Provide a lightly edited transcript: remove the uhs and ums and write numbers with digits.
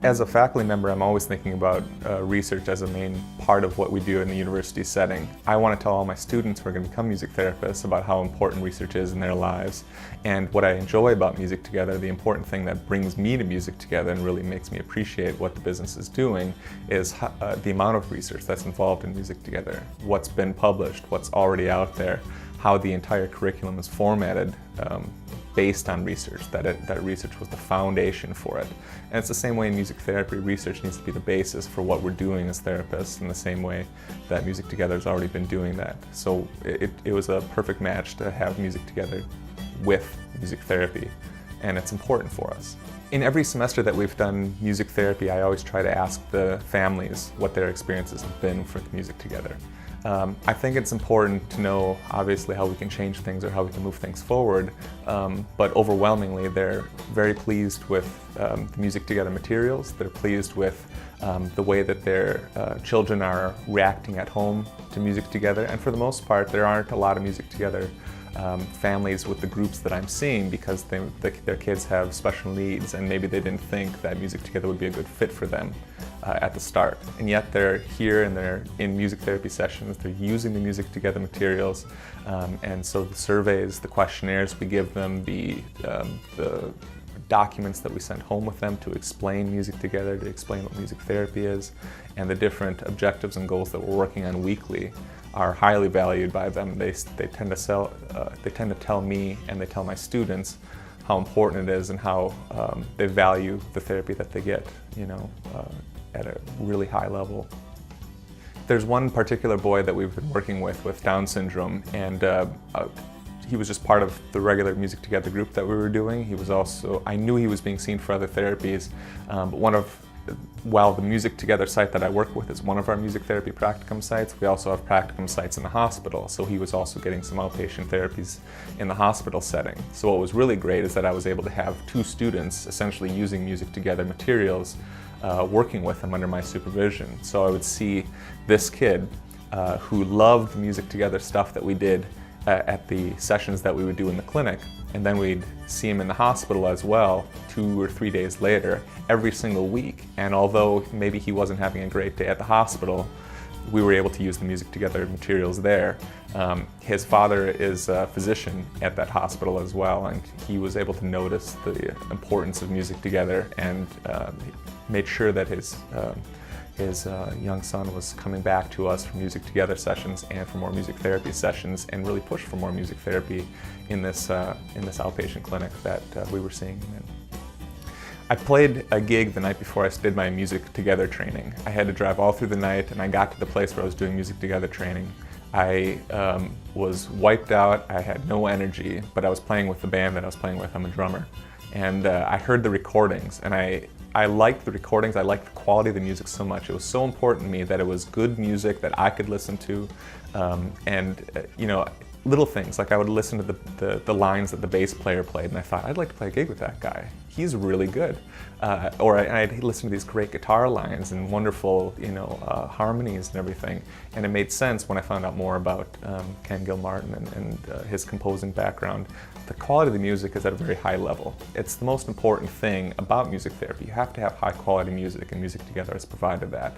As a faculty member, I'm always thinking about research as a main part of what we do in the university setting. I want to tell all my students who are going to become music therapists about how important research is in their lives, and what I enjoy about Music Together, the important thing that brings me to Music Together and really makes me appreciate what the business is doing, is the amount of research that's involved in Music Together. What's been published, what's already out there, how the entire curriculum is formatted based on research, that research was the foundation for it. And it's the same way in music therapy. Research needs to be the basis for what we're doing as therapists, in the same way that Music Together has already been doing that. So it was a perfect match to have Music Together with music therapy, and it's important for us. In every semester that we've done music therapy, I always try to ask the families what their experiences have been for Music Together. I think it's important to know, obviously, how we can change things or how we can move things forward, but overwhelmingly they're very pleased with the Music Together materials. They're pleased with the way that their children are reacting at home to Music Together, and for the most part there aren't a lot of Music Together families with the groups that I'm seeing because their kids have special needs and maybe they didn't think that Music Together would be a good fit for them at the start. And yet they're here and they're in music therapy sessions, they're using the Music Together materials, and so the surveys, the questionnaires we give them, the documents that we send home with them to explain Music Together, to explain what music therapy is, and the different objectives and goals that we're working on weekly are highly valued by them. They tend to tell me and they tell my students how important it is and how they value the therapy that they get, at a really high level. There's one particular boy that we've been working with Down syndrome, and he was just part of the regular Music Together group that we were doing. He was also, I knew he was being seen for other therapies, but while the Music Together site that I work with is one of our music therapy practicum sites, we also have practicum sites in the hospital, so he was also getting some outpatient therapies in the hospital setting. So what was really great is that I was able to have two students essentially using Music Together materials, working with him under my supervision. So I would see this kid who loved the Music Together stuff that we did at the sessions that we would do in the clinic, and then we'd see him in the hospital as well 2 or 3 days later every single week. And although maybe he wasn't having a great day at the hospital, we were able to use the Music Together materials there. His father is a physician at that hospital as well, and he was able to notice the importance of Music Together and made sure that his young son was coming back to us for Music Together sessions and for more music therapy sessions, and really pushed for more music therapy in this outpatient clinic that we were seeing him in. I played a gig the night before I did my Music Together training. I had to drive all through the night, and I got to the place where I was doing Music Together training. I was wiped out, I had no energy, but I was playing with the band that I was playing with. I'm a drummer. And I heard the recordings, and I liked the recordings. I liked the quality of the music so much. It was so important to me that it was good music that I could listen to, little things, like I would listen to the lines that the bass player played, and I thought, I'd like to play a gig with that guy. He's really good. Or I'd listen to these great guitar lines and wonderful, harmonies and everything. And it made sense when I found out more about Ken Gilmartin and his composing background. The quality of the music is at a very high level. It's the most important thing about music therapy. You have to have high quality music, and Music Together has provided that.